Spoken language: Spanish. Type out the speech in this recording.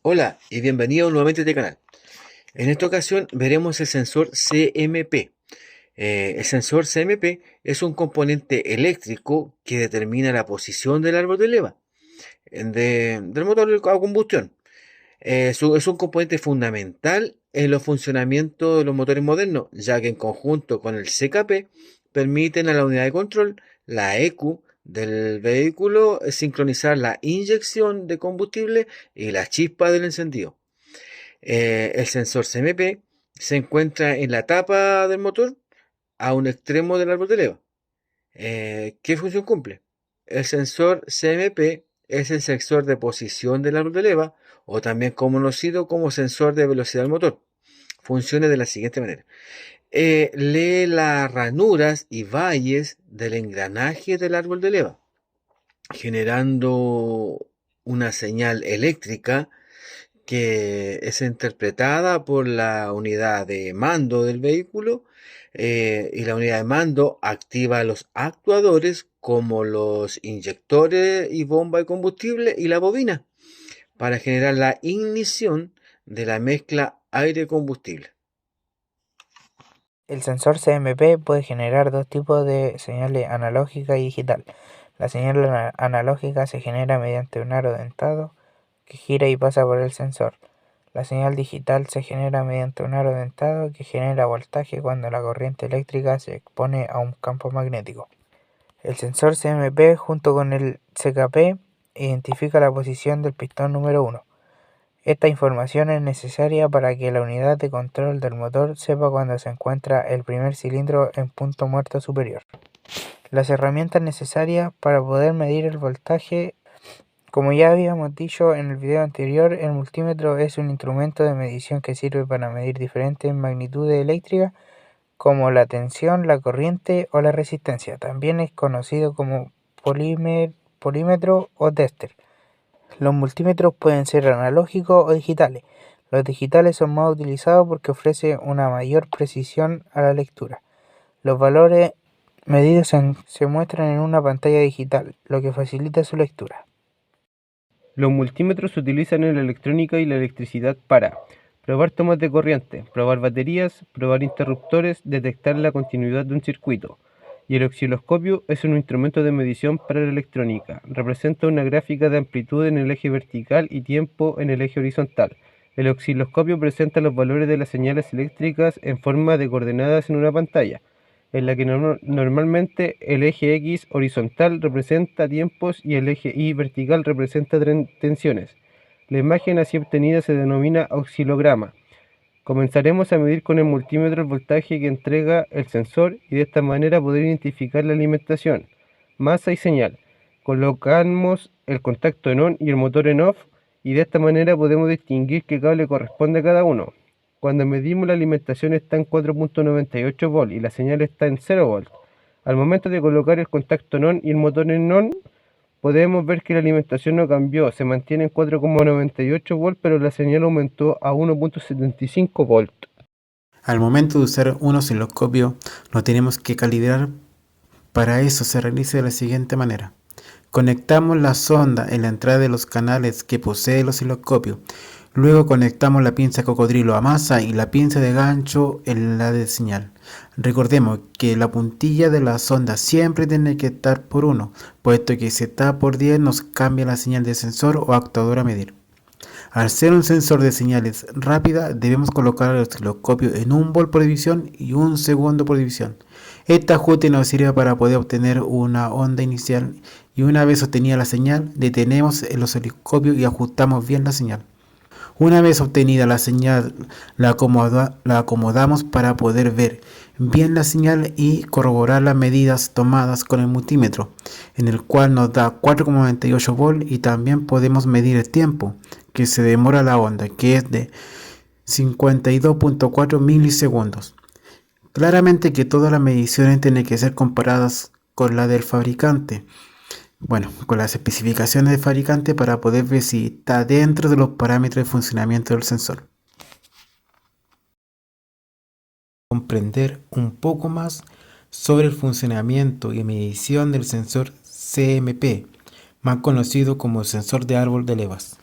Hola y bienvenido nuevamente a este canal. En esta ocasión veremos el sensor CMP. El sensor CMP es un componente eléctrico que determina la posición del árbol de leva del motor a combustión. Es un componente fundamental en los funcionamientos de los motores modernos, ya que en conjunto con el CKP permiten a la unidad de control, la EQ, del vehículo sincronizar la inyección de combustible y la chispa del encendido. El sensor CMP se encuentra en la tapa del motor a un extremo del árbol de leva. ¿Qué función cumple? El sensor CMP es el sensor de posición del árbol de leva, o también conocido como sensor de velocidad del motor. Funciona de la siguiente manera. Lee las ranuras y valles del engranaje del árbol de leva, generando una señal eléctrica que es interpretada por la unidad de mando del vehículo, y la unidad de mando activa los actuadores como los inyectores y bomba de combustible y la bobina para generar la ignición de la mezcla aire-combustible. El sensor CMP puede generar dos tipos de señales analógica y digital. La señal analógica se genera mediante un aro dentado que gira y pasa por el sensor. La señal digital se genera mediante un aro dentado que genera voltaje cuando la corriente eléctrica se expone a un campo magnético. El sensor CMP junto con el CKP identifica la posición del pistón número 1. Esta información es necesaria para que la unidad de control del motor sepa cuando se encuentra el primer cilindro en punto muerto superior. Las herramientas necesarias para poder medir el voltaje. Como ya habíamos dicho en el video anterior, el multímetro es un instrumento de medición que sirve para medir diferentes magnitudes eléctricas como la tensión, la corriente o la resistencia. También es conocido como polímetro o tester. Los multímetros pueden ser analógicos o digitales. Los digitales son más utilizados porque ofrecen una mayor precisión a la lectura. Los valores medidos se muestran en una pantalla digital, lo que facilita su lectura. Los multímetros se utilizan en la electrónica y la electricidad para probar tomas de corriente, probar baterías, probar interruptores, detectar la continuidad de un circuito. Y el osciloscopio es un instrumento de medición para la electrónica. Representa una gráfica de amplitud en el eje vertical y tiempo en el eje horizontal. El osciloscopio presenta los valores de las señales eléctricas en forma de coordenadas en una pantalla, en la que normalmente el eje X horizontal representa tiempos y el eje Y vertical representa tensiones. La imagen así obtenida se denomina oscilograma. Comenzaremos a medir con el multímetro el voltaje que entrega el sensor y de esta manera poder identificar la alimentación, masa y señal. Colocamos el contacto en on y el motor en off y de esta manera podemos distinguir qué cable corresponde a cada uno. Cuando medimos la alimentación está en 4.98 volt y la señal está en 0 volt. Al momento de colocar el contacto en on y el motor en on, podemos ver que la alimentación no cambió, se mantiene en 4.98 volt, pero la señal aumentó a 1.75 volt. Al momento de usar un osciloscopio, lo tenemos que calibrar. Para eso se realiza de la siguiente manera. Conectamos la sonda en la entrada de los canales que posee el osciloscopio. Luego conectamos la pinza cocodrilo a masa y la pinza de gancho en la de señal. Recordemos que la puntilla de la sonda siempre tiene que estar por 1, puesto que si está por 10 nos cambia la señal de sensor o actuador a medir. Al ser un sensor de señales rápida, debemos colocar el osciloscopio en 1 volt por división y 1 segundo por división. Este ajuste nos sirve para poder obtener una onda inicial, y una vez obtenida la señal, detenemos el osciloscopio y ajustamos bien la señal. Una vez obtenida la señal, la acomodamos para poder ver bien la señal y corroborar las medidas tomadas con el multímetro, en el cual nos da 4.98 volt, y también podemos medir el tiempo que se demora la onda, que es de 52.4 milisegundos. Claramente que todas las mediciones tienen que ser comparadas con la del fabricante. Con las especificaciones del fabricante para poder ver si está dentro de los parámetros de funcionamiento del sensor. Comprender un poco más sobre el funcionamiento y medición del sensor CMP, más conocido como el sensor de árbol de levas.